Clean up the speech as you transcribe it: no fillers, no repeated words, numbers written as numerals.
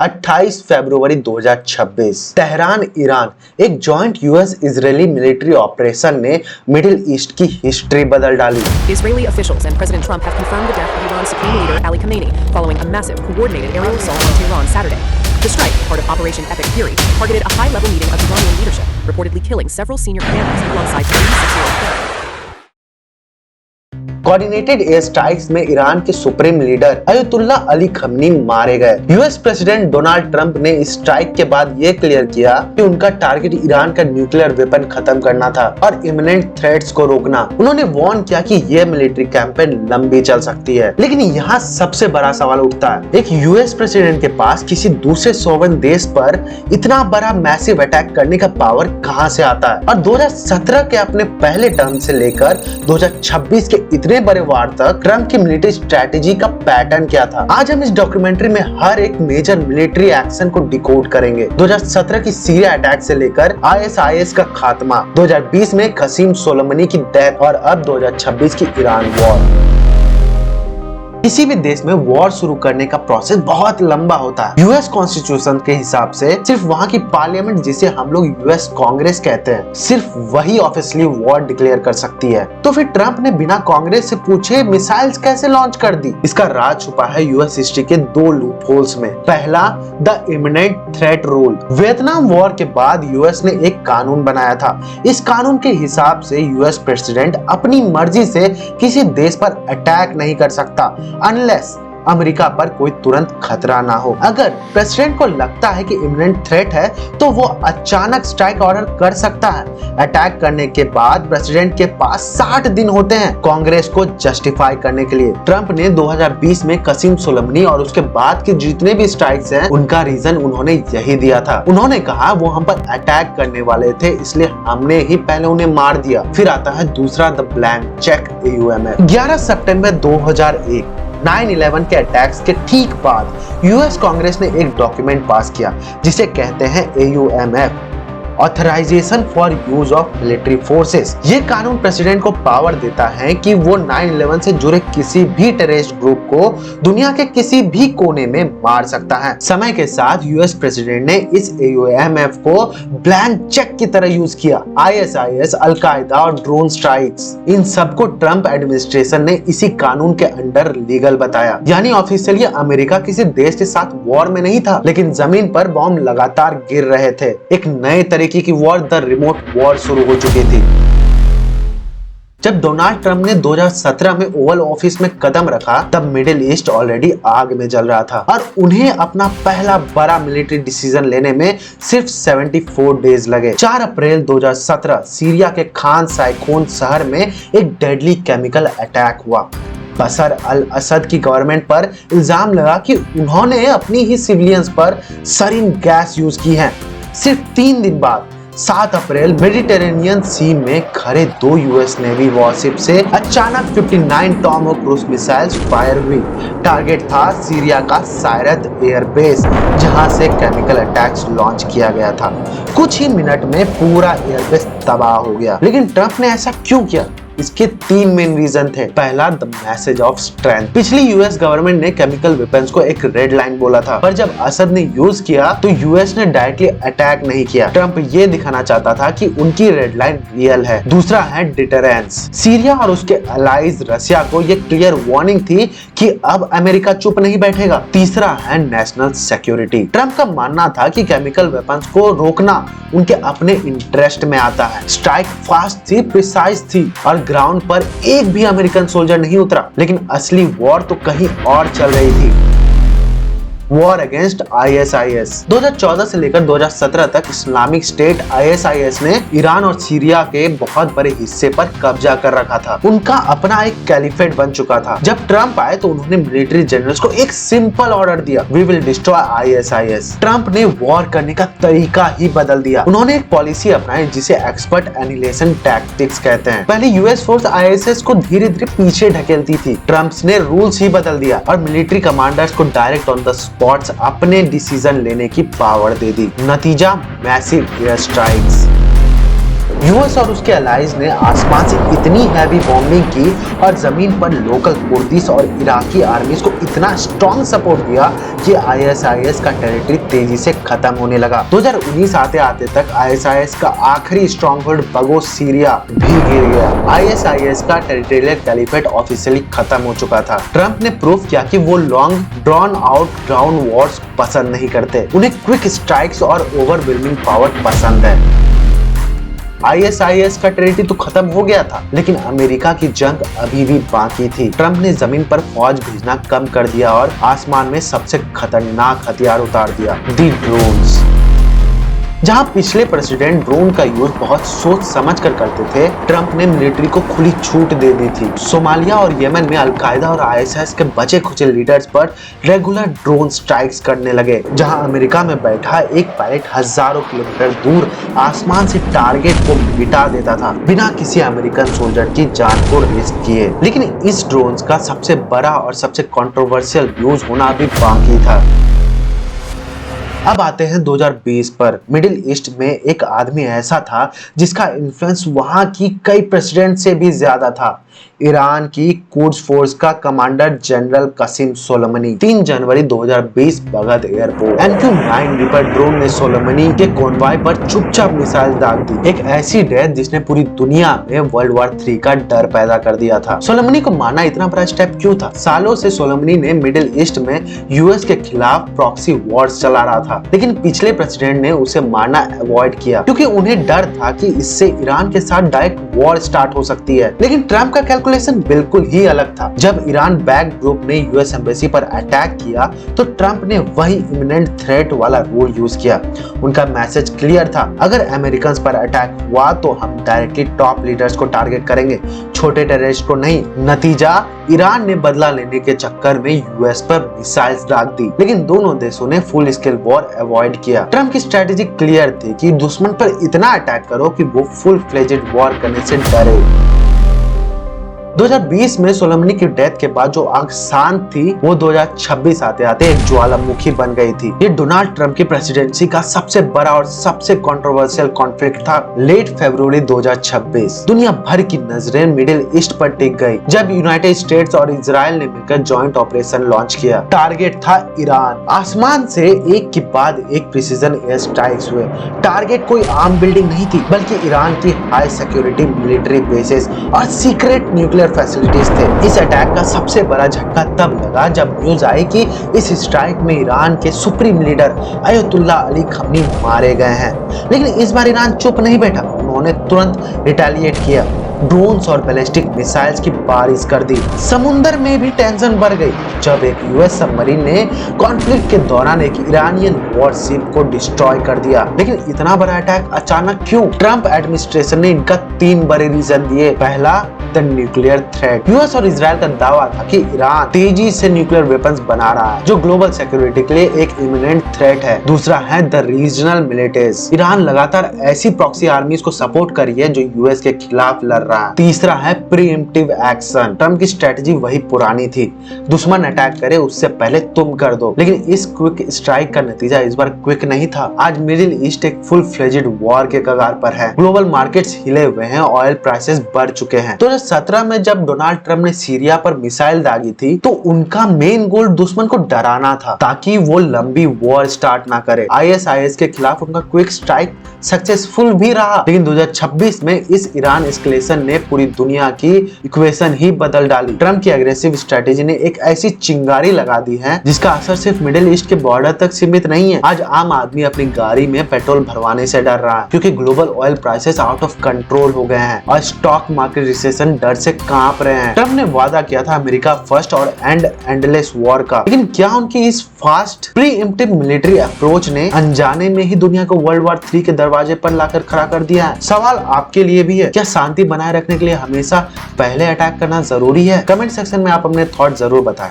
28 फरवरी 2026 Tehran Iran एक joint US Israeli military operation ने middle east की हिस्ट्री बदल डाली। Israeli officials and President Trump have confirmed the death of Iran's supreme leader Ali Khamenei following a massive coordinated aerial assault on Tehran Saturday. The strike, part of Operation Epic Fury, targeted a high-level meeting of Iranian leadership, reportedly killing several senior commanders alongside 36-year-old Khamenei. Coordinated air strikes में Iran के supreme leader अयतुल्ला Ali khamani मारे गए। US president Donald Trump ने इस strike के बाद ये clear किया कि उनका टारगेट ईरान का न्यूक्लियर वेपन खत्म करना था और इमिनेंट थ्रेट्स को रोकना। उन्होंने वार्न किया कि यह मिलिट्री कैंपेन लंबी चल सकती है। लेकिन यहाँ सबसे बड़ा सवाल उठता है, एक यूएस प्रेसिडेंट के पास किसी दूसरे सोवरेन देश पर इतना बड़ा मैसिव अटैक करने का पावर कहाँ से आता है? और 2017 के अपने पहले टर्म से लेकर 2026 के इतने बड़े वार तक ट्रंप की मिलिट्री स्ट्रेटेजी का पैटर्न क्या था? आज हम इस डॉक्यूमेंट्री में हर एक मेजर मिलिट्री एक्शन को डिकोड करेंगे। 2017 की सीरिया अटैक से लेकर आईएसआईएस का खात्मा, 2020 में कसीम सोलेमानी की डेथ और अब 2026 की ईरान वॉर। किसी भी देश में वॉर शुरू करने का प्रोसेस बहुत लंबा होता है। यूएस कॉन्स्टिट्यूशन के हिसाब से सिर्फ वहाँ की पार्लियामेंट, जिसे हम लोग यूएस कांग्रेस कहते हैं, सिर्फ वही ऑफिशियली वॉर डिक्लेयर कर सकती है। तो फिर ट्रंप ने बिना कांग्रेस से पूछे मिसाइल्स कैसे लॉन्च कर दी? इसका राज छुपा है यूएस हिस्ट्री के दो लूप होल्स में। पहला, the imminent threat rule. Vietnam war के बाद यूएस ने एक कानून बनाया था। इस कानून के हिसाब से यूएस प्रेसिडेंट अपनी मर्जी से किसी देश पर अटैक नहीं कर सकता अनलेस अमेरिका पर कोई तुरंत खतरा ना हो। अगर प्रेसिडेंट को लगता है कि इमिनेंट थ्रेट है तो वो अचानक स्ट्राइक ऑर्डर कर सकता है। अटैक करने के बाद प्रेसिडेंट के पास 60 दिन होते हैं कांग्रेस को जस्टिफाई करने के लिए। ट्रंप ने 2020 में कसीम सोलेमानी और उसके बाद के जितने भी स्ट्राइक्स हैं, उनका रीजन उन्होंने यही दिया था। उन्होंने कहा वो हम पर अटैक करने वाले थे, इसलिए हमने ही पहले उन्हें मार दिया। फिर आता है दूसरा, द ब्लैंक चेक AUMF। 11 सितंबर 2001 9/11 के अटैक्स के ठीक बाद यूएस कांग्रेस ने एक डॉक्यूमेंट पास किया जिसे कहते हैं AUMF, authorization for use of military forces. ये कानून प्रेसिडेंट को पावर देता है कि वो 9/11 से जुड़े किसी भी टेररिस्ट ग्रुप को दुनिया के किसी भी कोने में मार सकता है। समय के साथ यूएस प्रेसिडेंट ने इस AUMF को ब्लैंक चेक की तरह यूज किया। ISIS, अल-कायदा और ड्रोन स्ट्राइक्स, इन सबको ट्रंप एडमिनिस्ट्रेशन ने इसी कानून के अंडर लीगल बताया। यानी ऑफिशियली अमेरिका किसी देश के साथ वॉर में नहीं था, लेकिन जमीन पर बॉम्ब लगातार गिर रहे थे। एक नए तरीके की वॉर, द रिमोट वॉर, शुरू हो चुकी थी। जब डोनाल्ड ट्रंप ने 2017 में ओवल ऑफिस में कदम रखा, तब मिडिल ईस्ट ऑलरेडी आग में जल रहा था और उन्हें अपना पहला बड़ा मिलिट्री डिसीजन लेने में सिर्फ 74 डेज लगे। 4 अप्रैल 2017 सीरिया के खान साइखोन शहर में एक डेडली केमिकल अटैक हुआ। बशर अल असद की गवर्नमेंट पर इल्जाम लगा कि उन्होंने अपनी ही सिविलियंस पर सरीन गैस यूज की है। सिर्फ 3 दिन बाद 7 अप्रैल मेडिटेरेनियन सी में खड़े 2 यूएस नेवी वॉरशिप से अचानक 59 टॉमहोक क्रूज मिसाइल्स फायर हुई। टारगेट था सीरिया का सायरत एयरबेस, जहां से केमिकल अटैक्स लॉन्च किया गया था। कुछ ही मिनट में पूरा एयरबेस तबाह हो गया। लेकिन ट्रंप ने ऐसा क्यों किया? इसके 3 मेन रीजन थे। पहला, द मैसेज ऑफ स्ट्रेंथ। पिछली यूएस गवर्नमेंट ने केमिकल वेपन्स को एक रेड लाइन बोला था, पर जब असद ने यूज किया तो यूएस ने डायरेक्टली अटैक नहीं किया। ट्रंप ये दिखाना चाहता था कि उनकी रेड लाइन रियल है। दूसरा है डिटरेंस। सीरिया और उसके अलाइज रशिया को ये क्लियर वार्निंग थी कि अब अमेरिका चुप नहीं बैठेगा। तीसरा है नेशनल सिक्योरिटी। ट्रंप का मानना था कि केमिकल वेपन्स को रोकना उनके अपने इंटरेस्ट में आता है। स्ट्राइक फास्ट थी, प्रिसाइज थी और ग्राउंड पर एक भी अमेरिकन सोल्जर नहीं उतरा। लेकिन असली वॉर तो कहीं और चल रही थी। War against ISIS। 2014 से लेकर 2017 तक इस्लामिक स्टेट ISIS ने ईरान और सीरिया के बहुत बड़े हिस्से पर कब्जा कर रखा था। उनका अपना एक कैलिफेट बन चुका था। जब ट्रंप आए तो उन्होंने मिलिट्री जनरल्स को एक सिंपल ऑर्डर दिया, we will destroy ISIS। Trump ने वॉर करने का तरीका ही बदल दिया। उन्होंने एक पॉलिसी अपनाई जिसे एक्सपर्ट एनिहिलेशन टैक्टिक्स कहते हैं। पहले यूएस फोर्स ISIS को धीरे धीरे पीछे ढकेलती थी। ट्रंप ने रूल्स ही बदल दिया और मिलिट्री कमांडर्स को डायरेक्ट ऑन द स्पॉट्स अपने डिसीजन लेने की पावर दे दी। नतीजा, मैसिव एयर स्ट्राइक्स। यूएस और उसके अलाइज ने आसमान से इतनी हैवी बॉम्बिंग की और जमीन पर लोकल कुर्दिश और इराकी आर्मीज को इतना स्ट्रॉन्ग सपोर्ट दिया कि आईएसआईएस का टेरिटरी तेजी से खत्म होने लगा। 2019 आते आते तक आईएसआईएस का आखिरी स्ट्रॉन्ग होल्ड बगोस सीरिया भी गिर गया। आईएसआईएस का टेरिटोरियल कैलिफेट ऑफिशियली खत्म हो चुका था। ट्रंप ने प्रूव किया कि वो long drawn out ground Wars पसंद नहीं करते, उन्हें क्विक स्ट्राइक्स और ओवरवेलमिंग पावर पसंद है। आईएसआईएस का टेरिटरी तो खत्म हो गया था, लेकिन अमेरिका की जंग अभी भी बाकी थी। ट्रंप ने जमीन पर फौज भेजना कम कर दिया और आसमान में सबसे खतरनाक हथियार उतार दिया, दी ड्रोन्स। जहां पिछले प्रेसिडेंट ड्रोन का यूज बहुत सोच समझ कर करते थे, ट्रंप ने मिलिट्री को खुली छूट दे दी थी। सोमालिया और येमेन में अलकायदा और आईएसआईएस के बचे खुचे लीडर्स पर रेगुलर ड्रोन स्ट्राइक्स करने लगे, जहां अमेरिका में बैठा एक पायलट हजारों किलोमीटर दूर आसमान से टारगेट को मिटा देता था बिना किसी अमेरिकन सोल्जर की जान को रिस्क किए। लेकिन इस ड्रोन का सबसे बड़ा और सबसे कंट्रोवर्शियल यूज होना भी बाकी था। अब आते हैं 2020 पर। मिडिल ईस्ट में एक आदमी ऐसा था जिसका इन्फ्लुएंस वहां की कई प्रेसिडेंट से भी ज्यादा था। ईरान की कुड्स फोर्स का कमांडर जनरल कासिम सोलेमानी 3 जनवरी 2020 Baghdad airport MQ-9 ripper drone ने सोलेमानी के कॉन्वॉय पर चुपचाप मिसाइल दाग दी। एक ऐसी डेथ जिसने पूरी दुनिया में वर्ल्ड वॉर 3 का डर पैदा कर दिया था। सोलेमानी को मारना इतना बड़ा स्टेप क्यों था? सालों से सोलेमानी ने मिडिल ईस्ट में यूएस के खिलाफ प्रॉक्सी वॉर्स चला रहा था, लेकिन पिछले प्रेसिडेंट ने उसे मारना अवॉइड किया क्योंकि उन्हें डर था कि इससे ईरान के साथ डायरेक्ट वॉर स्टार्ट हो सकती है। लेकिन ट्रंप का कैलकुलेशन बिल्कुल ही अलग था। जब ईरान बैक ग्रुप ने यूएस एम्बेसी पर अटैक किया तो ट्रंप ने वही इमिनेंट थ्रेट वाला रूल यूज किया। उनका मैसेज क्लियर था, अगर अमेरिकन पर अटैक हुआ तो हम डायरेक्टली टॉप लीडर्स को टारगेट करेंगे, छोटे टेररिस्ट को नहीं। नतीजा, ईरान ने बदला लेने के चक्कर में यूएस पर मिसाइल्स दाग दी, लेकिन दोनों देशों ने फुल स्केल वॉर अवॉइड किया। ट्रंप की स्ट्रेटेजी क्लियर थी कि दुश्मन पर इतना अटैक करो कि वो फुल फ्लेजेड वॉर करने से डरे। 2020 में सोलेमानी की डेथ के बाद जो आग शांत थी वो 2026 आते आते एक ज्वालामुखी बन गई थी। ये डोनाल्ड ट्रंप की प्रेसिडेंसी का सबसे बड़ा और सबसे कंट्रोवर्शियल कॉन्फ्लिक्ट था। लेट फरवरी 2026 दुनिया भर की नजरें मिडिल ईस्ट पर टिक गई जब यूनाइटेड स्टेट्स और इजराइल ने मिलकर जॉइंट ऑपरेशन लॉन्च किया। टारगेट था ईरान। आसमान से एक के बाद एक प्रिसीजन एयर स्ट्राइक्स हुए। टारगेट कोई आर्म बिल्डिंग नहीं थी, बल्कि ईरान की हाई सिक्योरिटी मिलिट्री बेसेस और सीक्रेट न्यूक्लियर फैसिलिटीज थे। इस अटैक का सबसे बड़ा झटका तब लगा जब न्यूज आई कि इस स्ट्राइक में ईरान के सुप्रीम लीडर अयतुल्ला अली खमनी मारे गए हैं। लेकिन इस बार ईरान चुप नहीं बैठा, उन्होंने तुरंत रिटेलिएट किया, ड्रोन्स और बैलिस्टिक मिसाइल्स की बारिश कर दी। समुद्र में भी टेंशन बढ़ गई जब एक यूएस सबमरीन ने कॉन्फ्लिक्ट के दौरान एक ईरानियन वॉरशिप को डिस्ट्रॉय कर दिया। लेकिन इतना बड़ा अटैक अचानक क्यों? ट्रंप एडमिनिस्ट्रेशन ने इनका 3 बड़े रीजन दिए। पहला, द न्यूक्लियर थ्रेट। यूएस और इजराइल का दावा था कि ईरान तेजी से न्यूक्लियर वेपन्स बना रहा है, जो ग्लोबल सिक्योरिटी के लिए एक इमिनेंट थ्रेट है। दूसरा है द रीजनल मिलिटेस। ईरान लगातार ऐसी प्रॉक्सी आर्मीज को सपोर्ट कर रही है जो यूएस के खिलाफ लड़ रहा है। तीसरा है प्रीएम्प्टिव एक्शन। ट्रंप की स्ट्रेटजी वही पुरानी थी, दुश्मन अटैक करे उससे पहले तुम कर दो। लेकिन इस क्विक स्ट्राइक का नतीजा इस बार क्विक नहीं था। आज मिडिल ईस्ट एक फुल फ्लेजेड वॉर के कगार पर है। ग्लोबल मार्केट्स हिले हुए हैं, ऑयल प्राइसेस बढ़ चुके हैं। 2017 में जब डोनाल्ड ट्रंप ने सीरिया पर मिसाइल दागी थी तो उनका मेन गोल दुश्मन को डराना था ताकि वो लंबी वॉर स्टार्ट ना करे। आईएसआईएस के खिलाफ उनका क्विक स्ट्राइक सक्सेसफुल भी रहा, लेकिन 2026 में इस ईरान एस्केलेशन ने पूरी दुनिया की इक्वेशन ही बदल डाली। ट्रंप की एग्रेसिव स्ट्रेटेजी ने एक ऐसी चिंगारी लगा दी है जिसका असर सिर्फ मिडिल ईस्ट के बॉर्डर तक सीमित नहीं है। आज आम आदमी अपनी गाड़ी में पेट्रोल भरवाने से डर रहा है क्योंकि global oil prices out of control हो गए हैं और स्टॉक मार्केट रिसेशन डर से कांप रहे हैं। ट्रंप ने वादा किया था अमेरिका फर्स्ट और एंडलेस वॉर का, लेकिन क्या उनकी इस फास्ट प्रीएम्प्टिव मिलिट्री अप्रोच ने अनजाने में ही दुनिया को वर्ल्ड वॉर 3 के दरवाजे पर लाकर खड़ा कर दिया है? सवाल आपके लिए भी है, क्या शांति बनाए रखने के लिए हमेशा पहले अटैक करना जरूरी है? कमेंट सेक्शन में आप अपने थॉट जरूर बताएं।